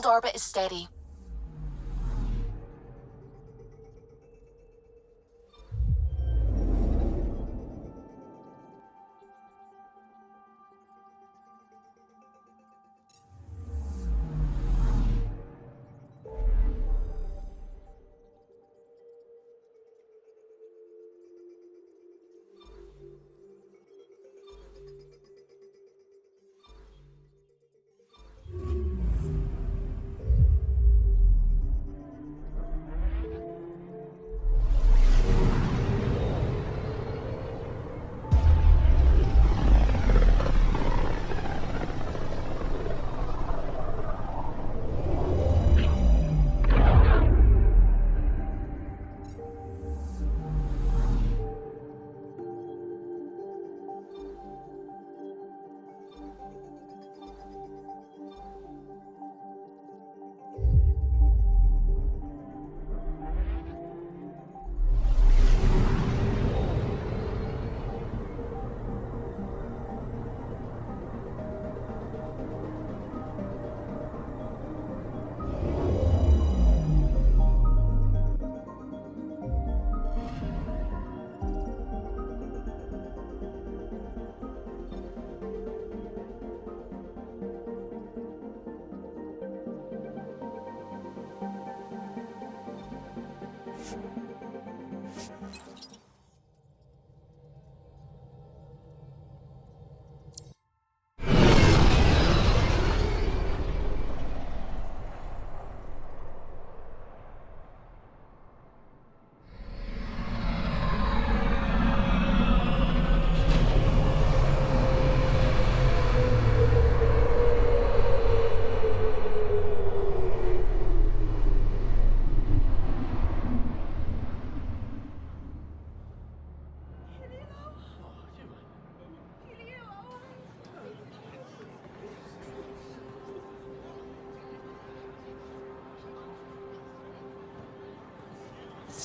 Hold orbit is steady.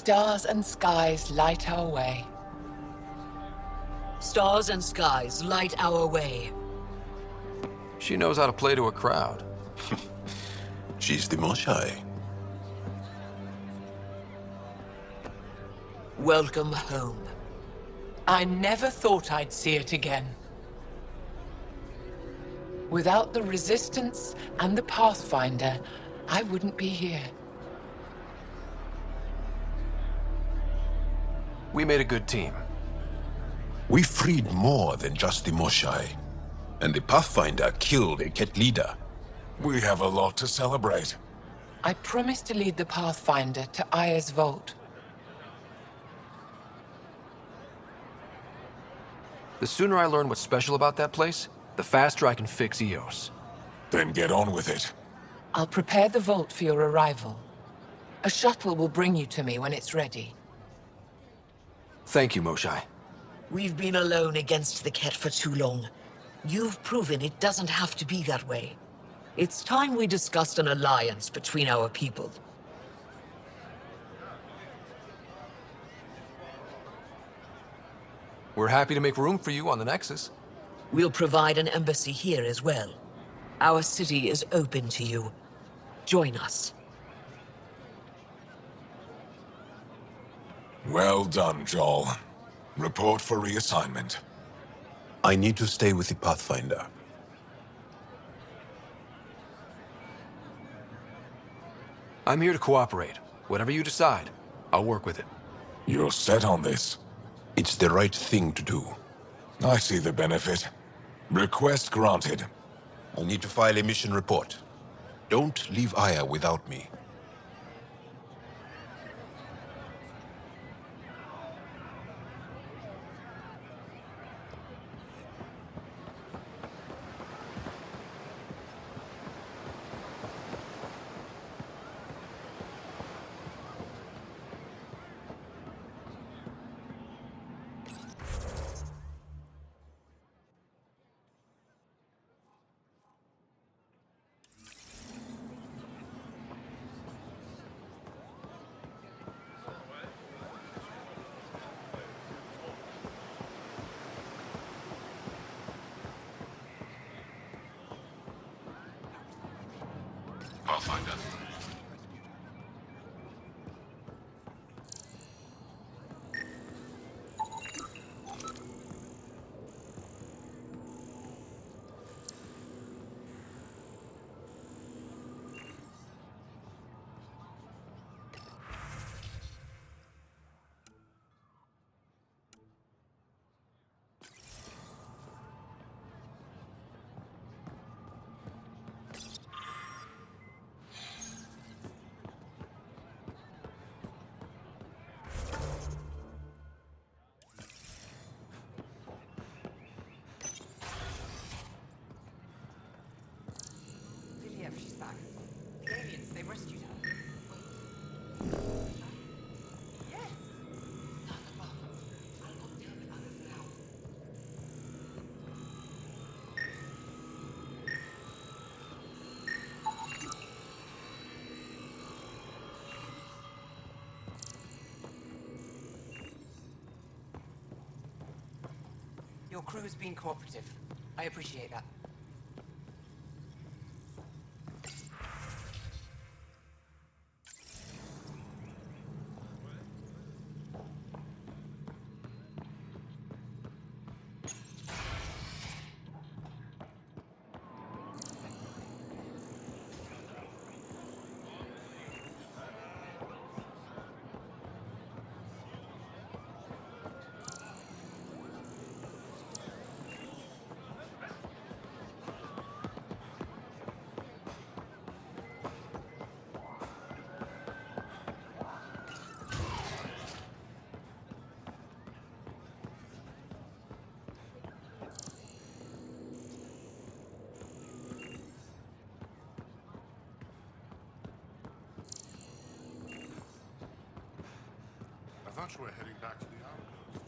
Stars and skies light our way. Stars and skies light our way. She knows how to play to a crowd. She's the Moshae. Welcome home. I never thought I'd see it again. Without the Resistance and the Pathfinder, I wouldn't be here. We made a good team. We freed more than just the Moshae. And the Pathfinder killed a Ket leader. We have a lot to celebrate. I promised to lead the Pathfinder to Aya's vault. The sooner I learn what's special about that place, the faster I can fix Eos. Then get on with it. I'll prepare the vault for your arrival. A shuttle will bring you to me when it's ready. Thank you, Moshae. We've been alone against the Ket for too long. You've proven it doesn't have to be that way. It's time we discussed an alliance between our people. We're happy to make room for you on the Nexus. We'll provide an embassy here as well. Our city is open to you. Join us. Well done, Joel. Report for reassignment. I need to stay with the Pathfinder. I'm here to cooperate. Whatever you decide, I'll work with it. You're set on this. It's the right thing to do. I see the benefit. Request granted. I'll need to file a mission report. Don't leave Aya without me. crew's been cooperative. I appreciate that. I thought you were heading back to the outpost.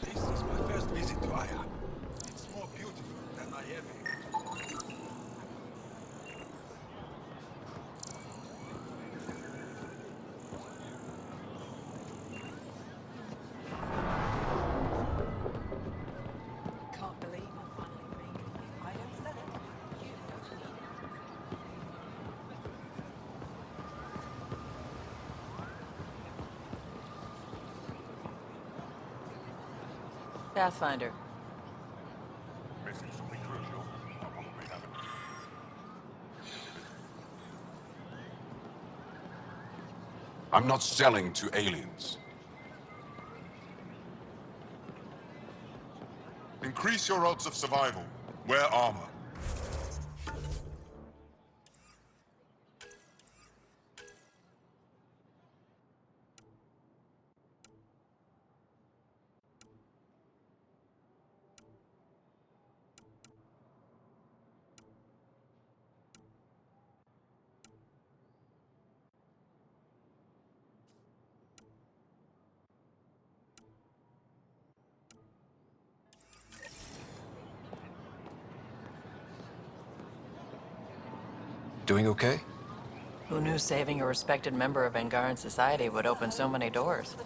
This is my first visit to Aya. It's more beautiful than I ever. Can't believe I'm finally making it. If I don't sell it, you don't need it. Pathfinder. Missing something crucial. I'll probably have it. I'm not selling to aliens. Increase your odds of survival. Wear armor. Doing okay? Who knew saving a respected member of Angaran society would open so many doors?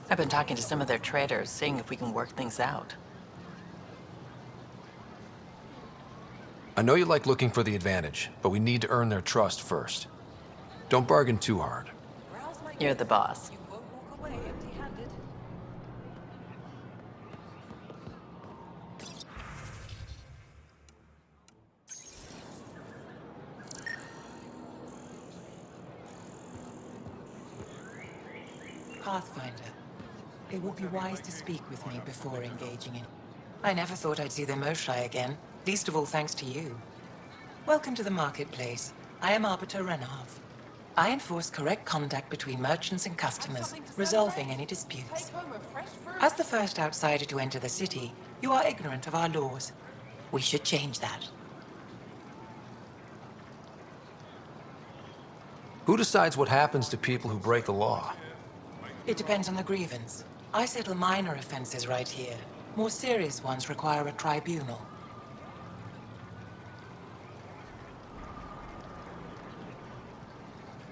I've been talking to some of their traders, seeing if we can work things out. I know you like looking for the advantage, but we need to earn their trust first. Don't bargain too hard. You're the boss. You won't walk away empty-handed. Pathfinder, it would be wise to speak with me before engaging in. I never thought I'd see the Moshae again, least of all thanks to you. Welcome to the marketplace. I am Arbiter Renav. I enforce correct conduct between merchants and customers, resolving any disputes. As the first outsider to enter the city, you are ignorant of our laws. We should change that. Who decides what happens to people who break the law? It depends on the grievance. I settle minor offenses right here. More serious ones require a tribunal.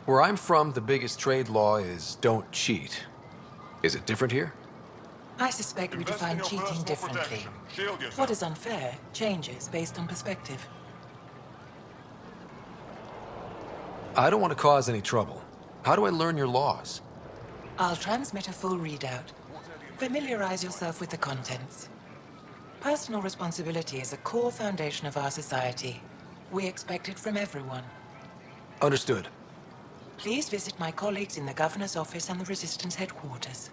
Where I'm from, the biggest trade law is don't cheat. Is it different here? I suspect we Invest in define your cheating personal differently. protection. Shield yourself. What is unfair changes based on perspective. I don't want to cause any trouble. How do I learn your laws? I'll transmit a full readout. Familiarize yourself with the contents. Personal responsibility is a core foundation of our society. We expect it from everyone. Understood. Please visit my colleagues in the Governor's office and the Resistance headquarters.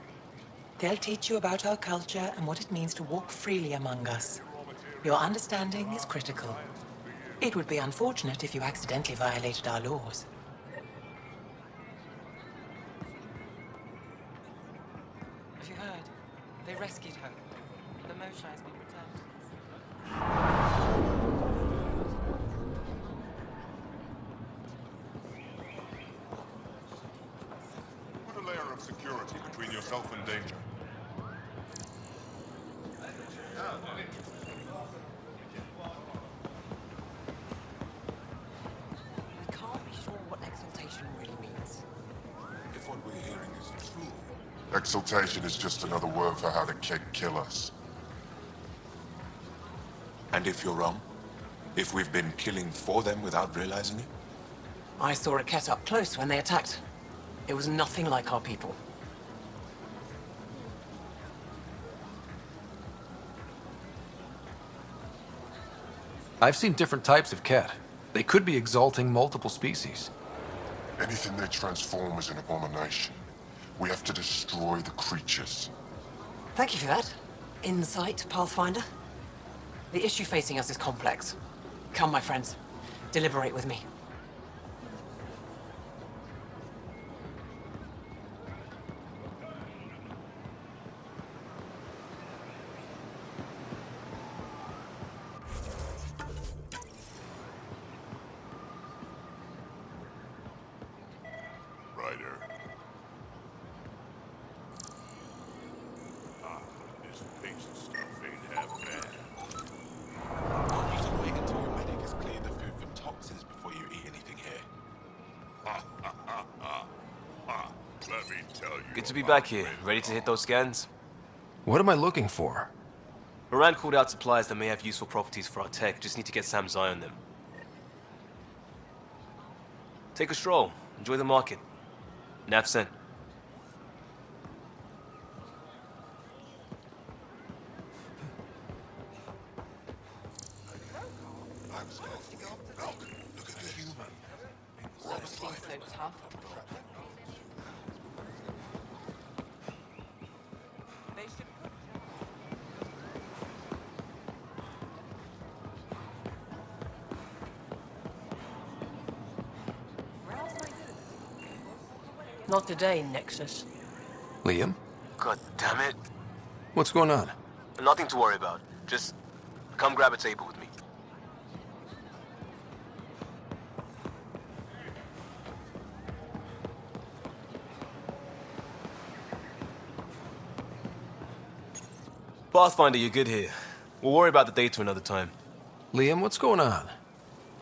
They'll teach you about our culture and what it means to walk freely among us. Your understanding is critical. It would be unfortunate if you accidentally violated our laws. Have you heard? They rescued her. The Moshae has been returned. Put a layer of security between yourself and danger. Exaltation is just another word for how the Kett kill us. And if you're wrong? If we've been killing for them without realizing it? I saw a Ket up close when they attacked. It was nothing like our people. I've seen different types of Ket. They could be exalting multiple species. Anything they transform is an abomination. We have to destroy the creatures. Thank you for that. Insight, Pathfinder. The issue facing us is complex. Come, my friends. Deliberate with me. Ryder. This patient stuff ain't half bad. You should wait until your medic has cleared the food for toxins before you eat anything here. Let me tell you. Good to be back here, ready to hit those scans. What am I looking for? Moran called out supplies that may have useful properties for our tech, just need to get Sam's eye on them. Take a stroll, enjoy the market. Nav sent. Look at the human. Rob's life. They should put Where else might do this? Not today, Nexus. Liam? God damn it. What's going on? Nothing to worry about. Just come grab a table with me. Pathfinder, you're good here. We'll worry about the data another time. Liam, what's going on?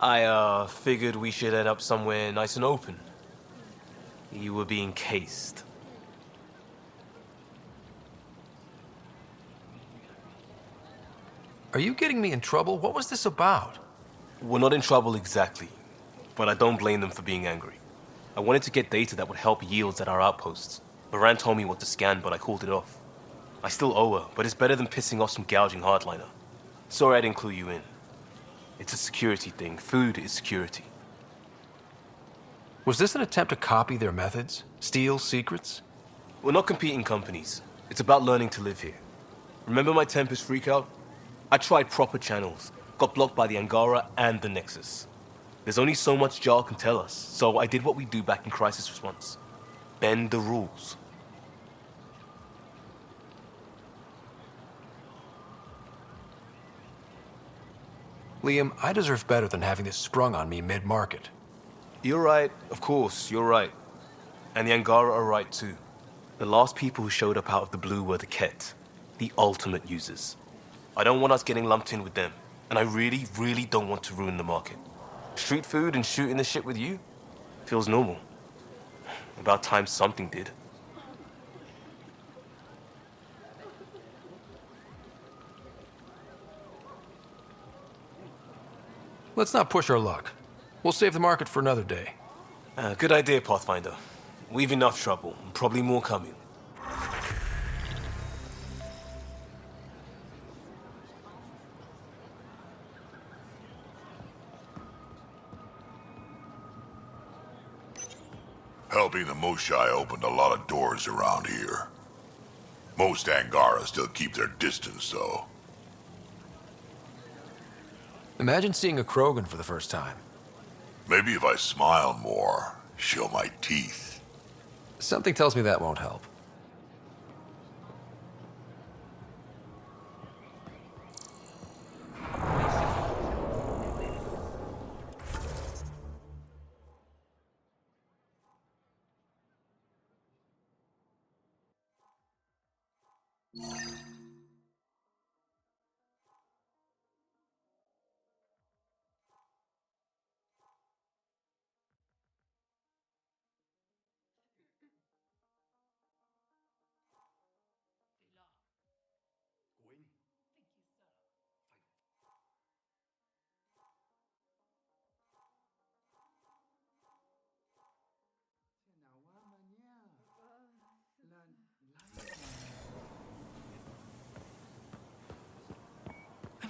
I, figured we should head up somewhere nice and open. You were being cased. Are you getting me in trouble? What was this about? We're not in trouble exactly, but I don't blame them for being angry. I wanted to get data that would help yields at our outposts. Moran told me what to scan, but I called it off. I still owe her, but it's better than pissing off some gouging hardliner. Sorry I didn't clue you in. It's a security thing. Food is security. Was this an attempt to copy their methods? Steal secrets? We're not competing companies. It's about learning to live here. Remember my Tempest freakout? I tried proper channels, got blocked by the Angara and the Nexus. There's only so much Jarl can tell us, so I did what we do back in crisis response. Bend the rules. Liam, I deserve better than having this sprung on me mid-market. You're right, of course, you're right. And the Angara are right too. The last people who showed up out of the blue were the Ket, the ultimate users. I don't want us getting lumped in with them, and I really, really don't want to ruin the market. Street food and shooting the shit with you? Feels normal. About time something did. Let's not push our luck. We'll save the market for another day. Good idea, Pathfinder. We've enough trouble, and probably more coming. Helping the Moshai opened a lot of doors around here. Most Angara still keep their distance, though. Imagine seeing a Krogan for the first time. Maybe if I smile more, show my teeth. Something tells me that won't help.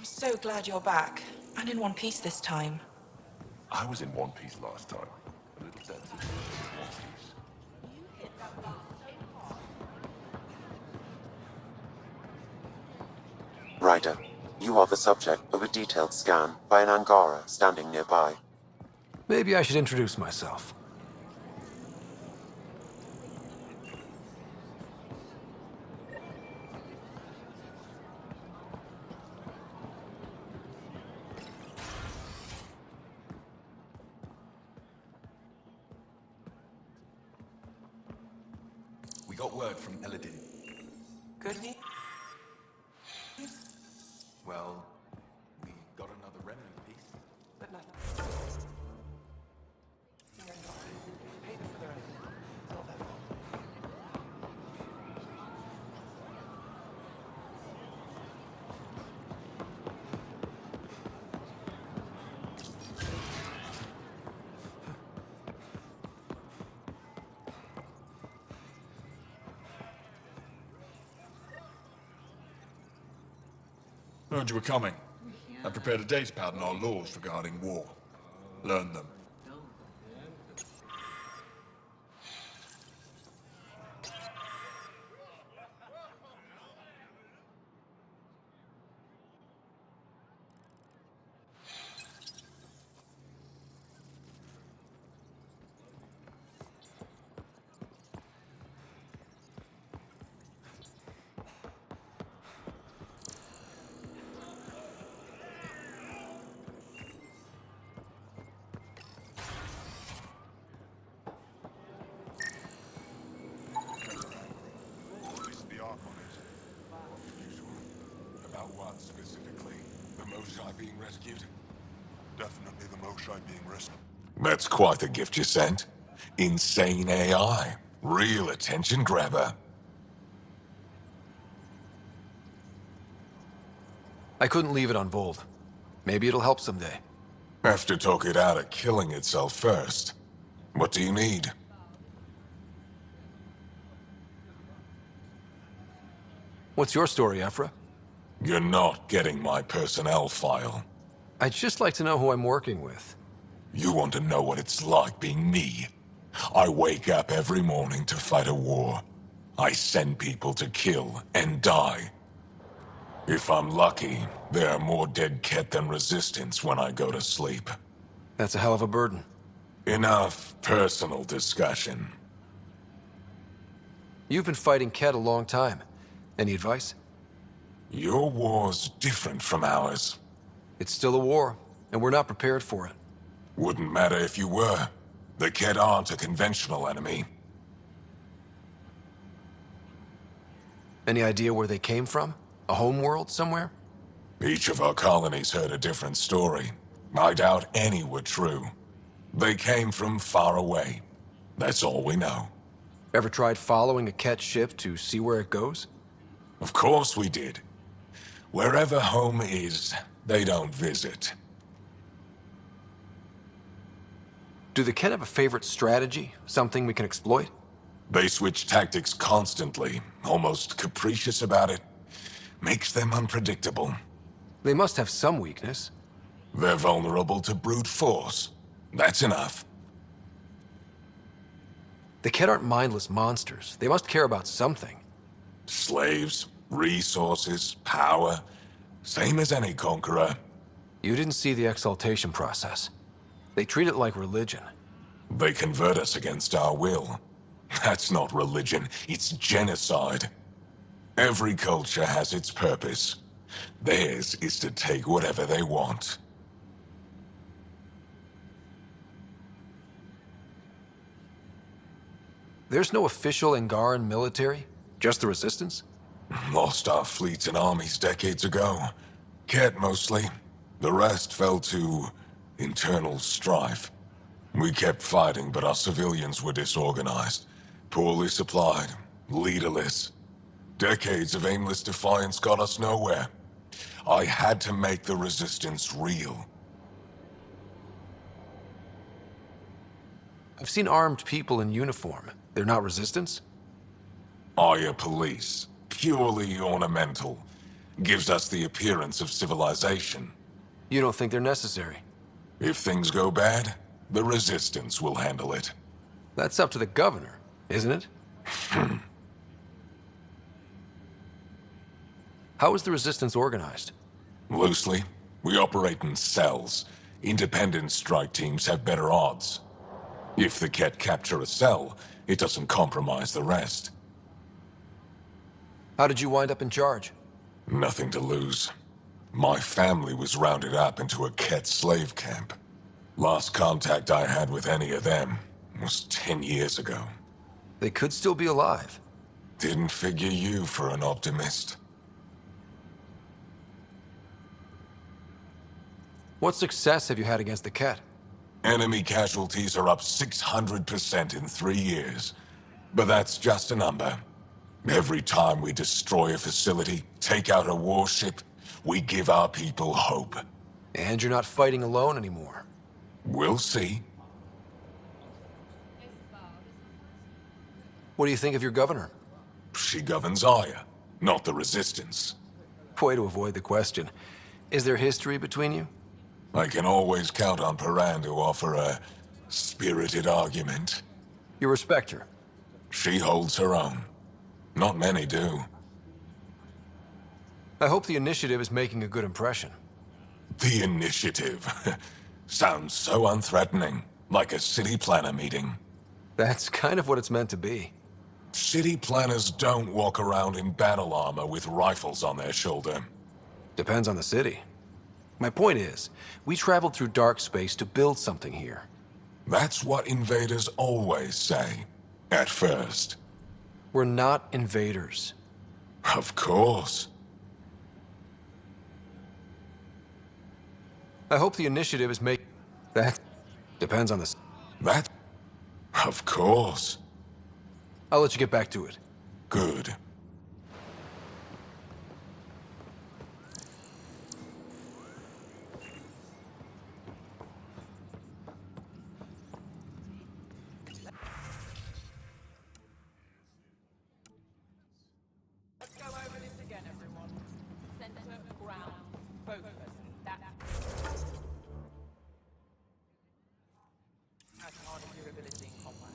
so glad you're back, and in one piece this time. I was in one piece last time. A little dance in one piece. Ryder, you are the subject of a detailed scan by an Angara standing nearby. Maybe I should introduce myself. We got word from Eladin. Good news? Well, we got another remnant piece. But not. Heard you were coming. I prepared a datapad on our laws regarding war. Learn them. About what specifically? The Moshae being rescued? Definitely the Moshae being rescued. That's quite the gift you sent. Insane AI. Real attention grabber. I couldn't leave it on Vold. Maybe it'll help someday. Have to talk it out of killing itself first. What do you need? What's your story, Ephra? You're not getting my personnel file. I'd just like to know who I'm working with. You want to know what it's like being me? I wake up every morning to fight a war. I send people to kill and die. If I'm lucky, there are more dead Ket than resistance when I go to sleep. That's a hell of a burden. Enough personal discussion. You've been fighting Ket a long time. Any advice? Your war's different from ours. It's still a war, and we're not prepared for it. Wouldn't matter if you were. The Ket aren't a conventional enemy. Any idea where they came from? A homeworld somewhere? Each of our colonies heard a different story. I doubt any were true. They came from far away. That's all we know. Ever tried following a Ket ship to see where it goes? Of course we did. Wherever home is, they don't visit. Do the Ket have a favorite strategy? Something we can exploit? They switch tactics constantly, almost capricious about it. Makes them unpredictable. They must have some weakness. They're vulnerable to brute force. That's enough. The Ket aren't mindless monsters. They must care about something. Slaves, resources, power. Same as any conqueror. You didn't see the exaltation process. They treat it like religion. They convert us against our will. That's not religion, it's genocide. Every culture has its purpose. Theirs is to take whatever they want. There's no official Angaran military? Just the Resistance? Lost our fleets and armies decades ago. Ket mostly. The rest fell to internal strife. We kept fighting, but our civilians were disorganized, poorly supplied, leaderless. Decades of aimless defiance got us nowhere. I had to make the Resistance real. I've seen armed people in uniform. They're not Resistance? Aya police. Purely ornamental. Gives us the appearance of civilization. You don't think they're necessary? If things go bad, the Resistance will handle it. That's up to the governor, isn't it? How is the Resistance organized? Loosely, we operate in cells. Independent strike teams have better odds. If the Ket capture a cell, it doesn't compromise the rest. How did you wind up in charge? Nothing to lose. My family was rounded up into a Ket slave camp. Last contact I had with any of them was 10 years ago. They could still be alive. Didn't figure you for an optimist. What success have you had against the Ket? Enemy casualties are up 600% in 3 years. But that's just a number. Every time we destroy a facility, take out a warship, we give our people hope. And you're not fighting alone anymore. We'll see. What do you think of your governor? She governs Aya, not the Resistance. Way to avoid the question. Is there history between you? I can always count on Paran to offer a spirited argument. You respect her? She holds her own. Not many do. I hope the initiative is making a good impression. The initiative. Sounds so unthreatening, like a city planner meeting. That's kind of what it's meant to be. City planners don't walk around in battle armor with rifles on their shoulder. Depends on the city. My point is, we traveled through dark space to build something here. That's what invaders always say. At first. We're not invaders. Of course. I hope the initiative is make... That depends on the... That? Of course. I'll let you get back to it. Good. Let's go over this again, everyone. Center, ground, focus. That's... As part of your ability in combat.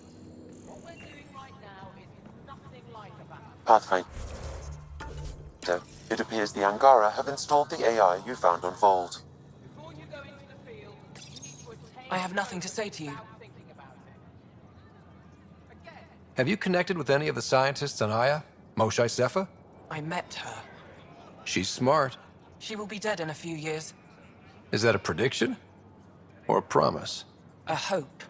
What we're doing right now is nothing like a battle. Pathfinder. It appears the Angara have installed the AI you found on Vault. Before you go into the field, you need to attain... I have nothing to say to you. without thinking about it. Again. Have you connected with any of the scientists on Aya? Moshae Sepha? I met her. She's smart. She will be dead in a few years. Is that a prediction? Or a promise? A hope.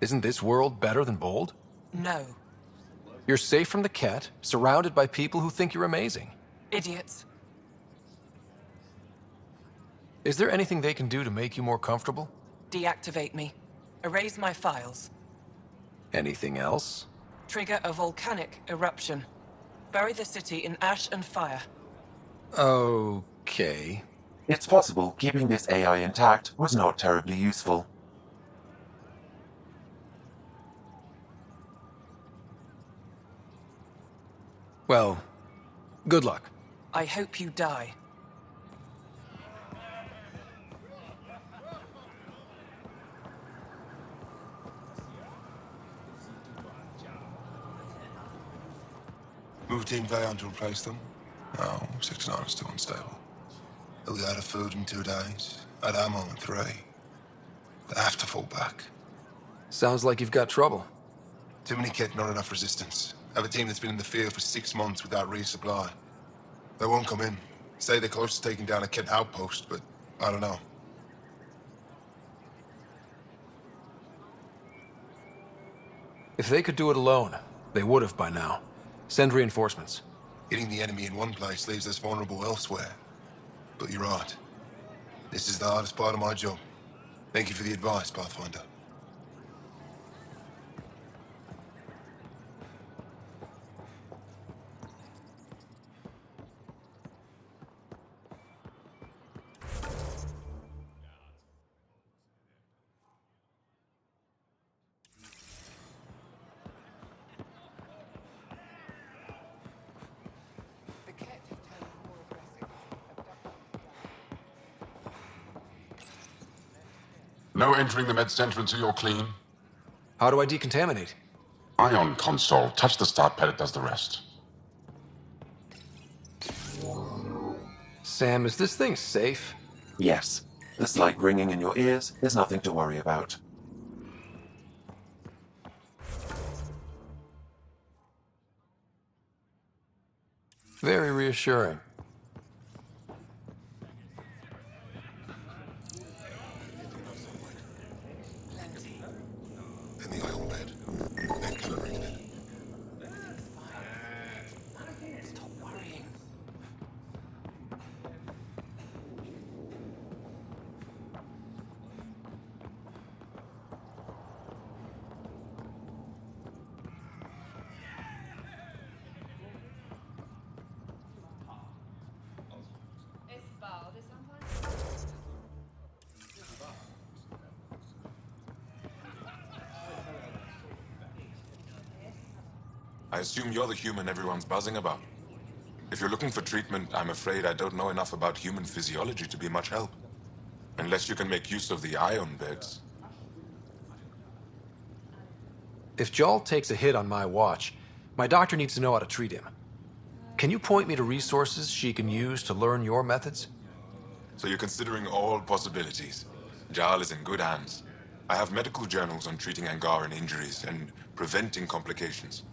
Isn't this world better than Bold? No. You're safe from the Ket, surrounded by people who think you're amazing. Idiots. Is there anything they can do to make you more comfortable? Deactivate me. Erase my files. Anything else? Trigger a volcanic eruption. Bury the city in ash and fire. Okay. It's possible keeping this AI intact was not terribly useful. Well, good luck. I hope you die. Moved Team Vayon to replace them? No, 69 is still unstable. They'll be out of food in 2 days, out of ammo in 3. They have to fall back. Sounds like you've got trouble. Too many kit, not enough resistance. I have a team that's been in the field for 6 months without resupply. They won't come in. Say they're close to taking down a kit outpost, but I don't know. If they could do it alone, they would have by now. Send reinforcements. Hitting the enemy in one place leaves us vulnerable elsewhere. But you're right. This is the hardest part of my job. Thank you for the advice, Pathfinder. No entering the med center until you're clean. How do I decontaminate? Ion console. Touch the start pad, it does the rest. Sam, is this thing safe? Yes. The slight ringing in your ears is nothing to worry about. Very reassuring. In the oil bed. They've calibrated it. Stop worrying. I assume you're the human everyone's buzzing about. If you're looking for treatment, I'm afraid I don't know enough about human physiology to be much help. Unless you can make use of the ion beds. If Jarl takes a hit on my watch, my doctor needs to know how to treat him. Can you point me to resources she can use to learn your methods? So you're considering all possibilities. Jarl is in good hands. I have medical journals on treating Angaran injuries and preventing complications.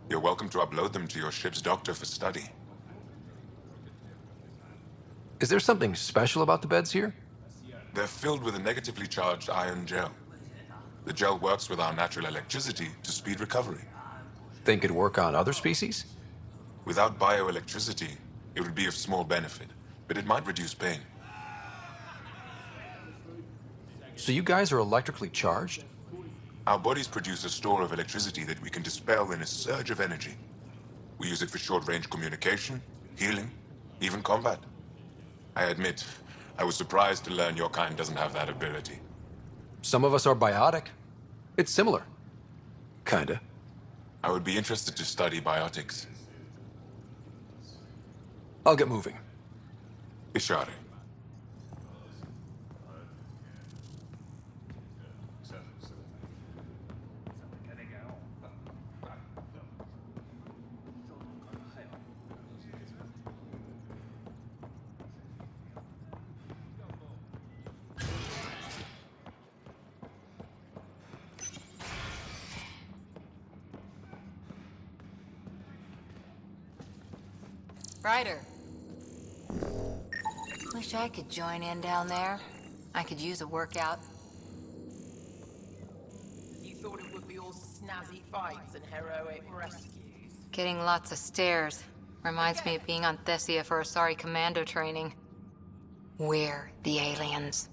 You're welcome to upload them to your ship's doctor for study. Is there something special about the beds here? They're filled with a negatively charged ion gel. The gel works with our natural electricity to speed recovery. Think it'd work on other species? Without bioelectricity, it would be of small benefit, but it might reduce pain. So you guys are electrically charged? Our bodies produce a store of electricity that we can dispel in a surge of energy. We use it for short-range communication, healing, even combat. I admit, I was surprised to learn your kind doesn't have that ability. Some of us are biotic. It's similar. Kinda. I would be interested to study biotics. I'll get moving. Ishari. Ryder. Wish I could join in down there. I could use a workout. You thought it would be all snazzy fights and heroic rescues? Getting lots of stares. Reminds me of being on Thessia for Asari commando training. We're the aliens.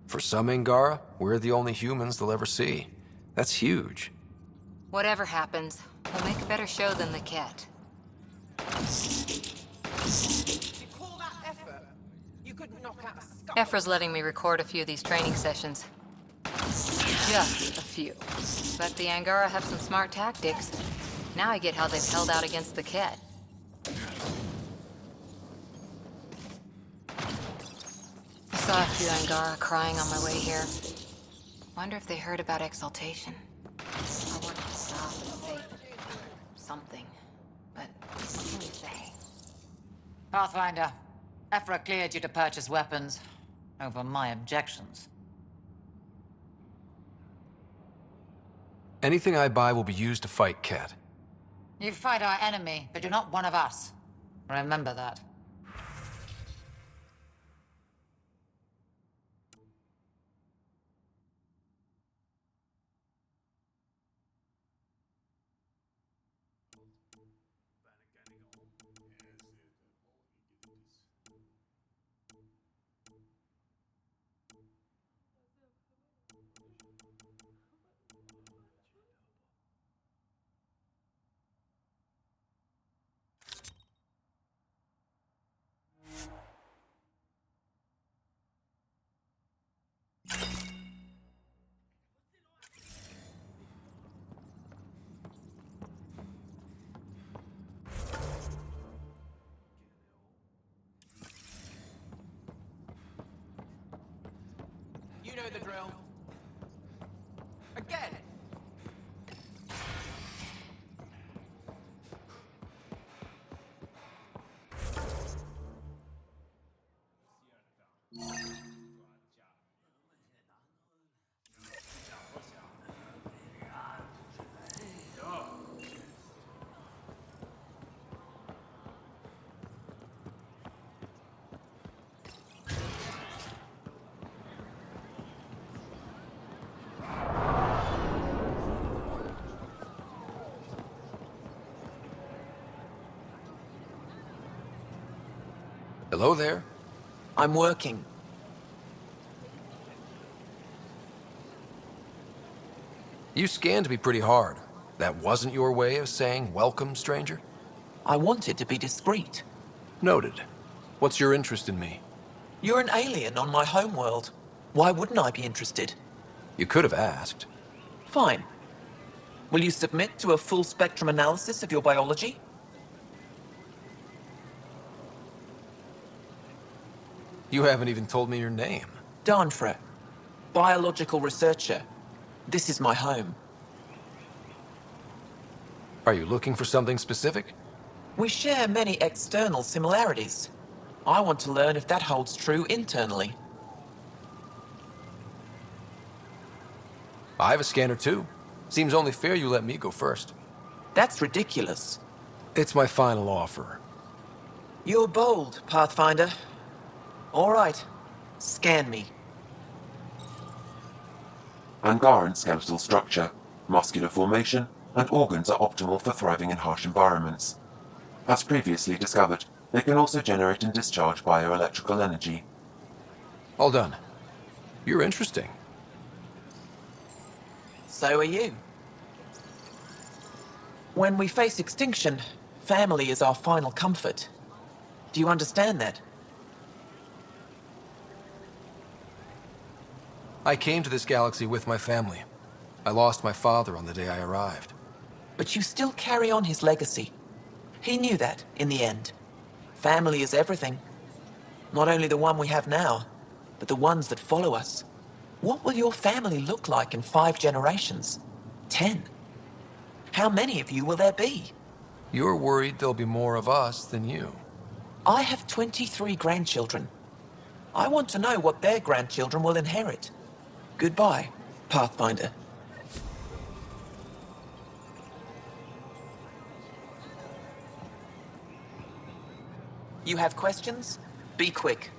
For some Angara, we're the only humans they'll ever see. That's huge. Whatever happens, we'll make a better show than the Ket. You call that effort? You could knock out a skull. Ephra's letting me record a few of these training sessions. Just a few. But the Angara have some smart tactics. Now I get how they've held out against the Ket. I saw a few Angara crying on my way here. Wonder if they heard about exaltation. I wanted to stop and say something. But what can you say? Pathfinder, Ephra cleared you to purchase weapons. Over my objections. Anything I buy will be used to fight Ket. You fight our enemy, but you're not one of us. Remember that. You know the drill. Again. Hello there? I'm working. You scanned me pretty hard. That wasn't your way of saying welcome, stranger? I wanted to be discreet. Noted. What's your interest in me? You're an alien on my homeworld. Why wouldn't I be interested? You could have asked. Fine. Will you submit to a full spectrum analysis of your biology? You haven't even told me your name. Danfra, biological researcher. This is my home. Are you looking for something specific? We share many external similarities. I want to learn if that holds true internally. I have a scanner too. Seems only fair you let me go first. That's ridiculous. It's my final offer. You're bold, Pathfinder. All right. Scan me. Angaran skeletal structure, muscular formation, and organs are optimal for thriving in harsh environments. As previously discovered, they can also generate and discharge bioelectrical energy. All done. You're interesting. So are you. When we face extinction, family is our final comfort. Do you understand that? I came to this galaxy with my family. I lost my father on the day I arrived. But you still carry on his legacy. He knew that, in the end. Family is everything. Not only the one we have now, but the ones that follow us. What will your family look like in 5 generations? 10? How many of you will there be? You're worried there'll be more of us than you. I have 23 grandchildren. I want to know what their grandchildren will inherit. Goodbye, Pathfinder. You have questions? Be quick.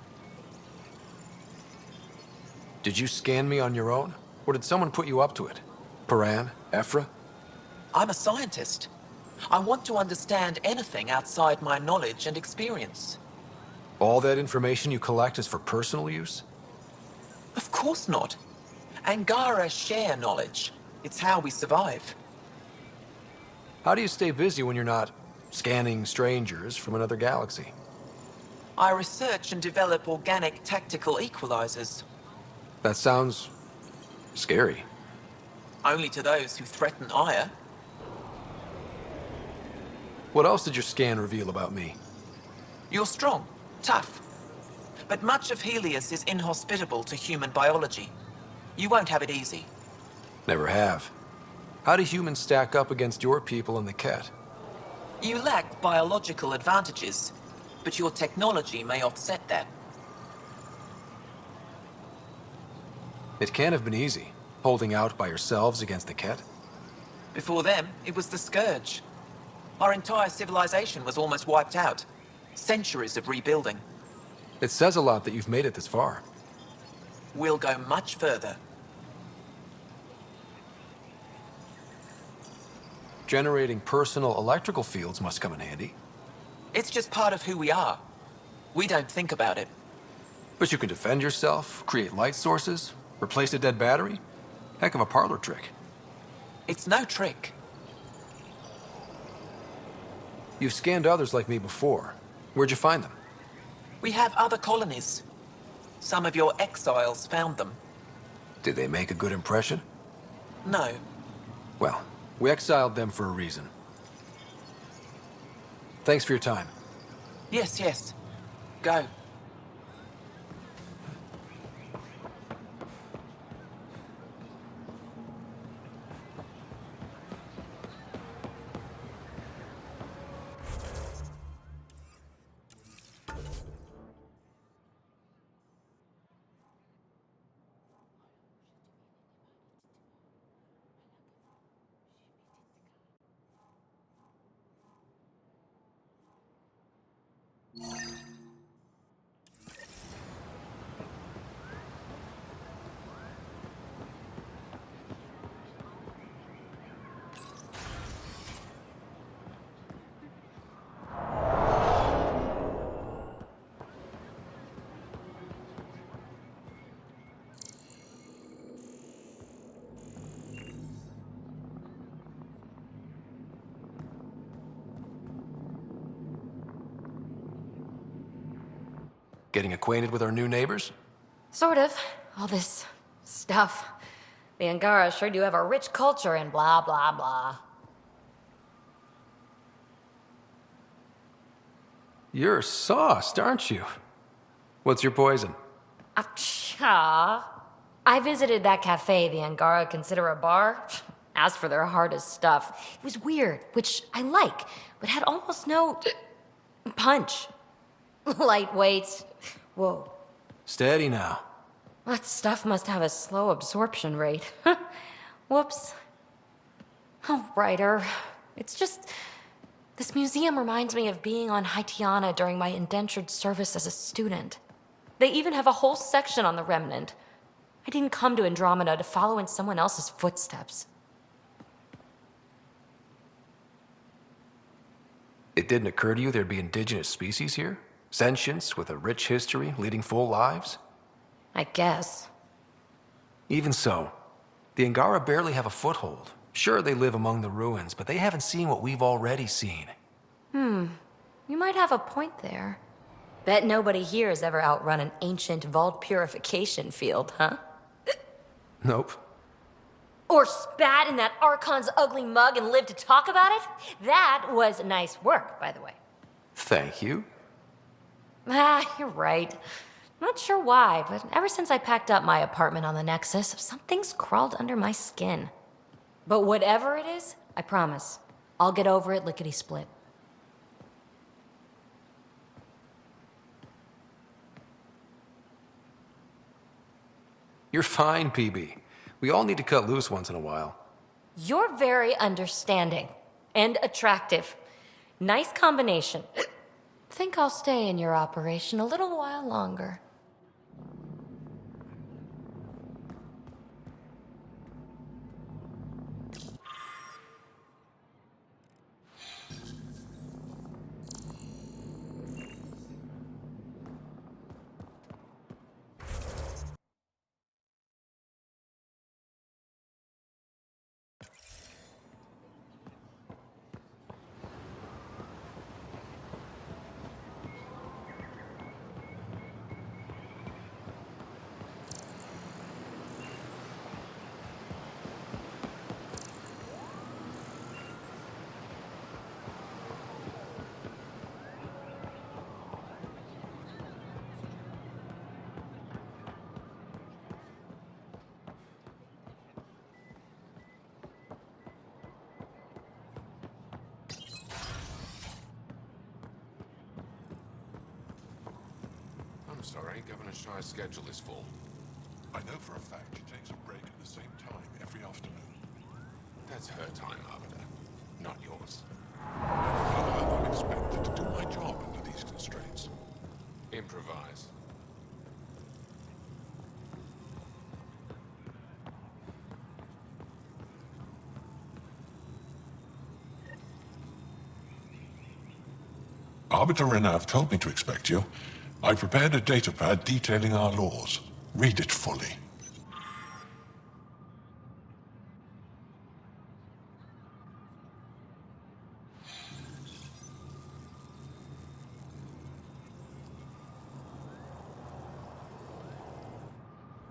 Did you scan me on your own? Or did someone put you up to it? Paran? Ephra? I'm a scientist. I want to understand anything outside my knowledge and experience. All that information you collect is for personal use? Of course not. Angara share knowledge. It's how we survive. How do you stay busy when you're not scanning strangers from another galaxy? I research and develop organic tactical equalizers. That sounds scary. Only to those who threaten Aya. What else did your scan reveal about me? You're strong, tough. But much of Helios is inhospitable to human biology. You won't have it easy. Never have. How do humans stack up against your people in the Ket? You lack biological advantages, but your technology may offset that. It can't have been easy, holding out by yourselves against the Ket. Before them, it was the Scourge. Our entire civilization was almost wiped out. Centuries of rebuilding. It says a lot that you've made it this far. We'll go much further. Generating personal electrical fields must come in handy. It's just part of who we are. We don't think about it. But you can defend yourself, create light sources, replace a dead battery. Heck of a parlor trick. It's no trick. You've scanned others like me before. Where'd you find them? We have other colonies. Some of your exiles found them. Did they make a good impression? No. Well, we exiled them for a reason. Thanks for your time. Yes, yes. Go. Getting acquainted with our new neighbors? Sort of. All this stuff. The Angara sure do have a rich culture and blah, blah, blah. You're sauced, aren't you? What's your poison? I visited that cafe the Angara consider a bar. Asked for their hardest stuff. It was weird, which I like, but had almost no punch. Lightweight. Whoa. Steady now. That stuff must have a slow absorption rate. Whoops. Oh, Ryder. It's just... This museum reminds me of being on Haitiana during my indentured service as a student. They even have a whole section on the Remnant. I didn't come to Andromeda to follow in someone else's footsteps. It didn't occur to you there'd be indigenous species here? Sentients with a rich history, leading full lives? I guess. Even so, the Angara barely have a foothold. Sure, they live among the ruins, but they haven't seen what we've already seen. You might have a point there. Bet nobody here has ever outrun an ancient vault purification field, huh? Nope. Or spat in that Archon's ugly mug and lived to talk about it? That was nice work, by the way. Thank you. You're right. Not sure why, but ever since I packed up my apartment on the Nexus, something's crawled under my skin. But whatever it is, I promise, I'll get over it lickety-split. You're fine, PB. We all need to cut loose once in a while. You're very understanding and attractive. Nice combination. Think I'll stay in your operation a little while longer. I'm sorry, Governor Shire's schedule is full. I know for a fact she takes a break at the same time every afternoon. That's her time, Arbiter, not yours. I'm expected to do my job under these constraints. Improvise. Arbiter Renav told me to expect you. I prepared a datapad detailing our laws. Read it fully.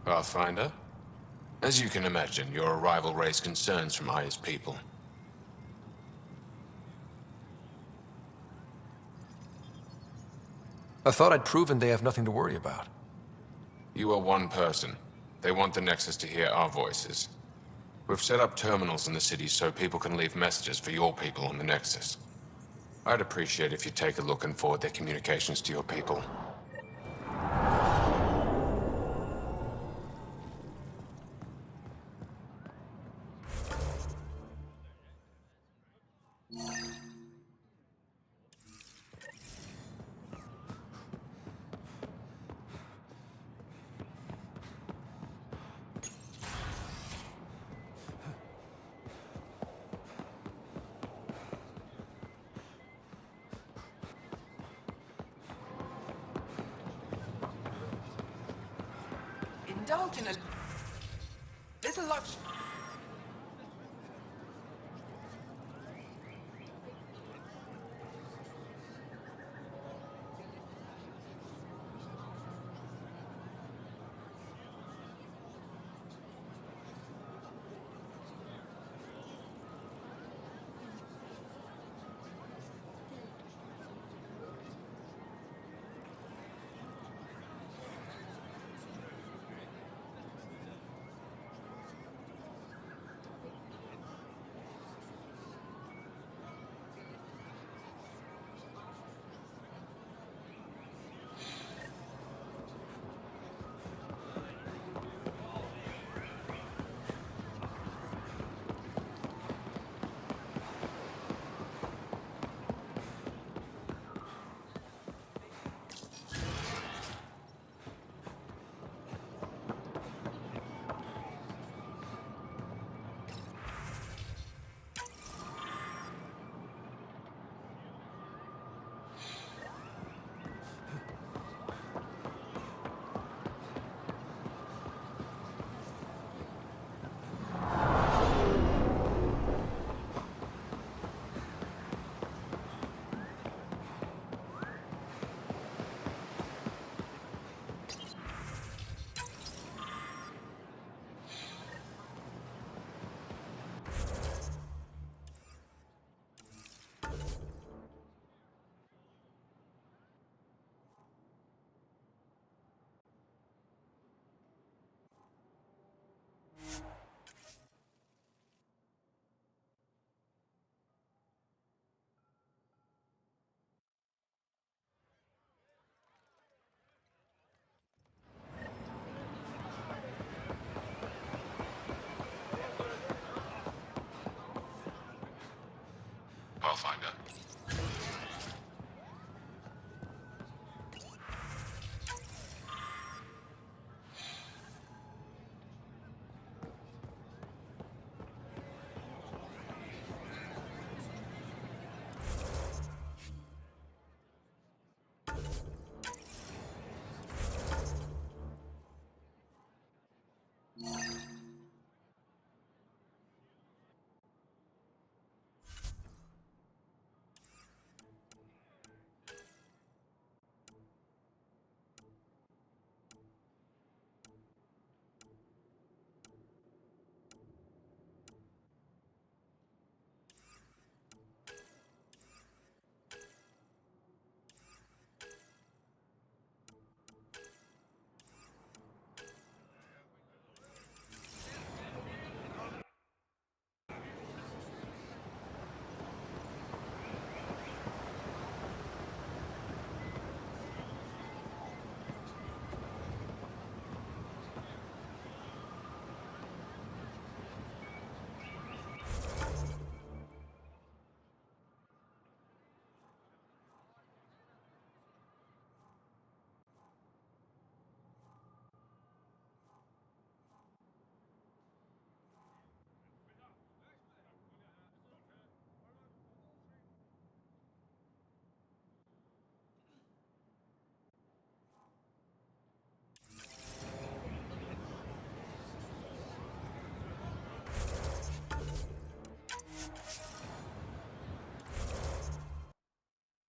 Pathfinder? As you can imagine, your arrival raised concerns from Aya's people. I thought I'd proven they have nothing to worry about. You are one person. They want the Nexus to hear our voices. We've set up terminals in the city so people can leave messages for your people on the Nexus. I'd appreciate if you take a look and forward their communications to your people. Indulge in a little luxury.